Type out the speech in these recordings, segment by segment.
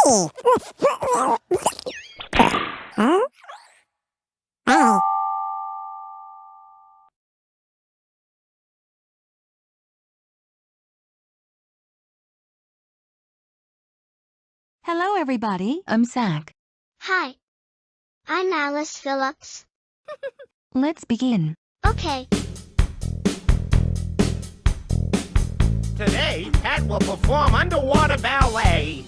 Hello, everybody. I'm Sack. Hi. I'm Alice Phillips. Let's begin. Okay. Today, Pat will perform underwater ballet.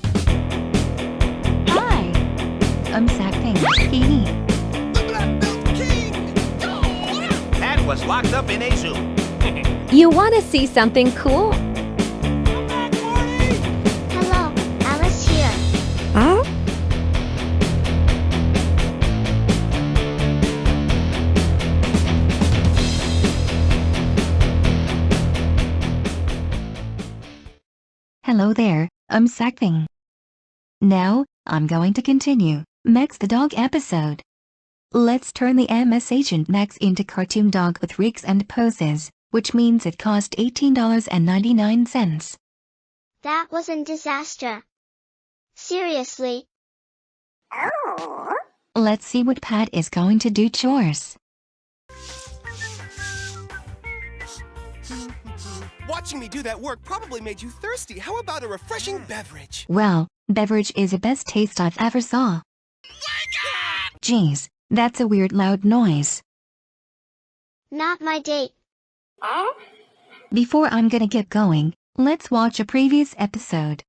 Hi. I'm Sackboy. Hee-Hee. Pat was locked up in a zoo. You want to see something cool? Hello, Alice here. Huh? Hello there. I'm Sackboy. Now, I'm going to continue Max the Dog episode. Let's turn the MS Agent Max into cartoon dog with rigs and poses, which means it cost $18.99. That was a disaster. Seriously. Let's see what Pat is going to do chores. Watching me do that work probably made you thirsty. How about a refreshing beverage? Well, beverage is the best taste I've ever saw. Geez, that's a weird loud noise. Not my date. Before I'm gonna get going, let's watch a previous episode.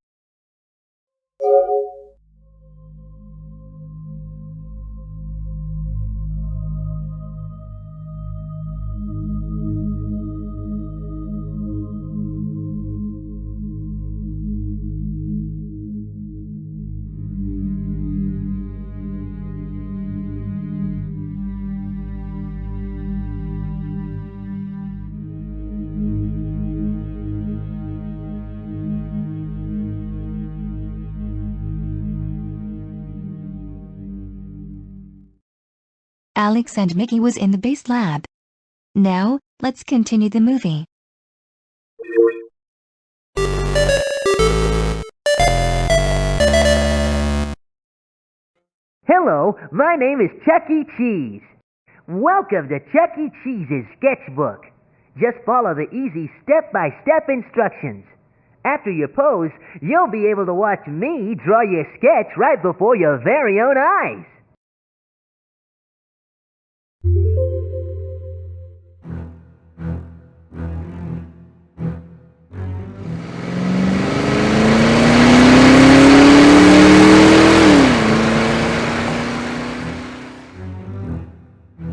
Alex and Mickey was in the base lab. Now, let's continue the movie. Hello, my name is Chuck E. Cheese. Welcome to Chuck E. Cheese's sketchbook. Just follow the easy step-by-step instructions. After you pose, you'll be able to watch me draw your sketch right before your very own eyes.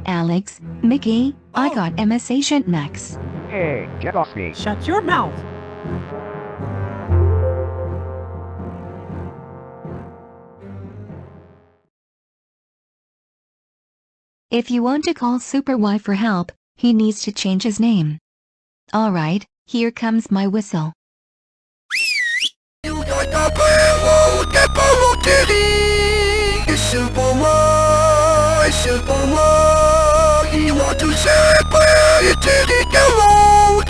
Alex, Mickey, I got MS Agent Max. Hey, get off me. Shut your mouth! If you want to call Super Y for help, he needs to change his name. Alright, here comes my whistle. You got the power, the power to be Super Y, Super Y. You want to separate the world,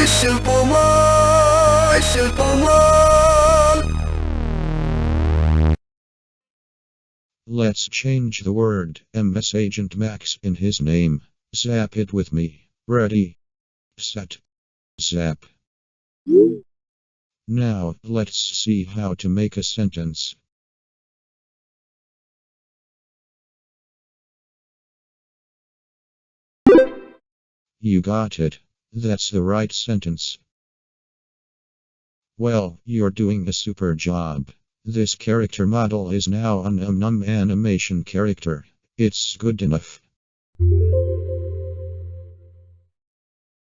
Super Y, Super Y. Let's change the word MS Agent Max in his name. Zap it with me. Ready? Set. Zap. Now, let's see how to make a sentence. You got it. That's the right sentence. Well, you're doing a super job. This character model is now an animation character. It's good enough.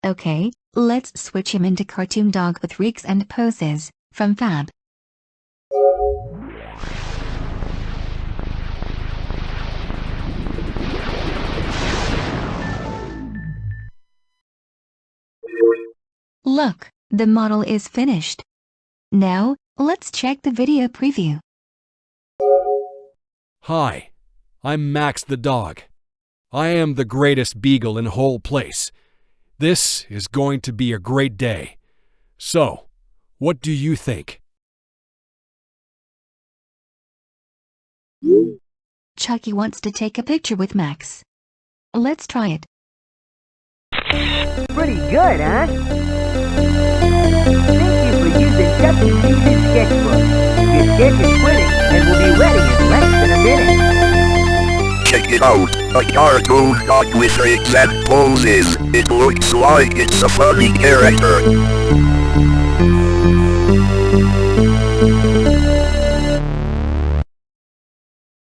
Okay, let's switch him into cartoon dog with rigs and poses, from Fab. Look, the model is finished. Now, let's check the video preview. Hi, I'm Max the dog. I am the greatest beagle in whole place. This is going to be a great day. So, what do you think? Chucky wants to take a picture with Max. Let's try it. Pretty good, huh? Thank you for using Chuck E. Cheese's sketchbook. Your sketch is printing and will be ready in less than a minute. Check it out, a cartoon dog with rigs and poses. It looks like it's a funny character.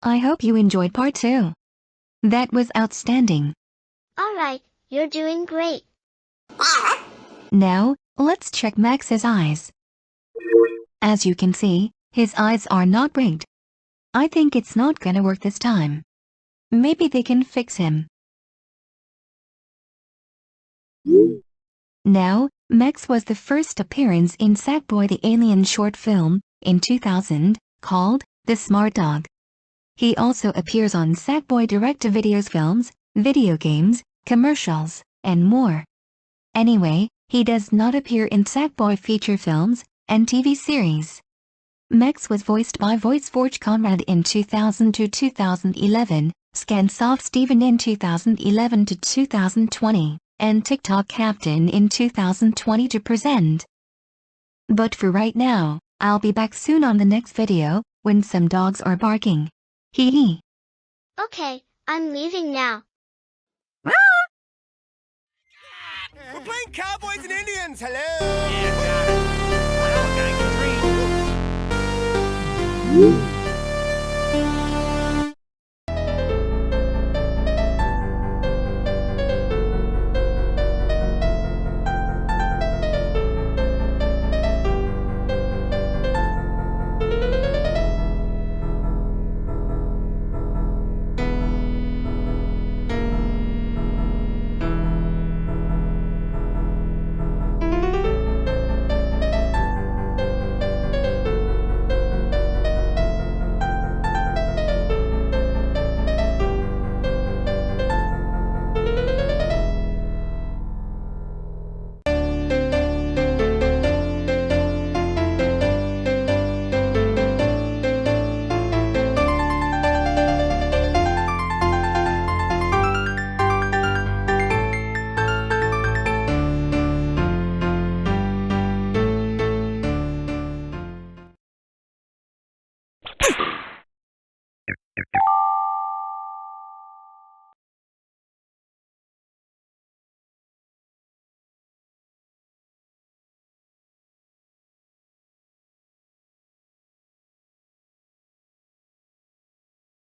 I hope you enjoyed part 2. That was outstanding. Alright, you're doing great. Now, let's check Max's eyes. As you can see, his eyes are not rigged. I think it's not gonna work this time. Maybe they can fix him. Now, Max was the first appearance in Sackboy the Alien short film, in 2000, called The Smart Dog. He also appears on Sackboy direct-to-videos films, video games, commercials, and more. Anyway, he does not appear in Sackboy feature films and TV series. Max was voiced by VoiceForge Conrad in 2000 to 2011, Scansoft Steven in 2011 to 2020, and TikTok Captain in 2020 to present. But for right now, I'll be back soon on the next video, when some dogs are barking. Hee-Hee. Okay, I'm leaving now. We're playing Cowboys and Indians. Hello. Yeah, got it. Well, gang of three.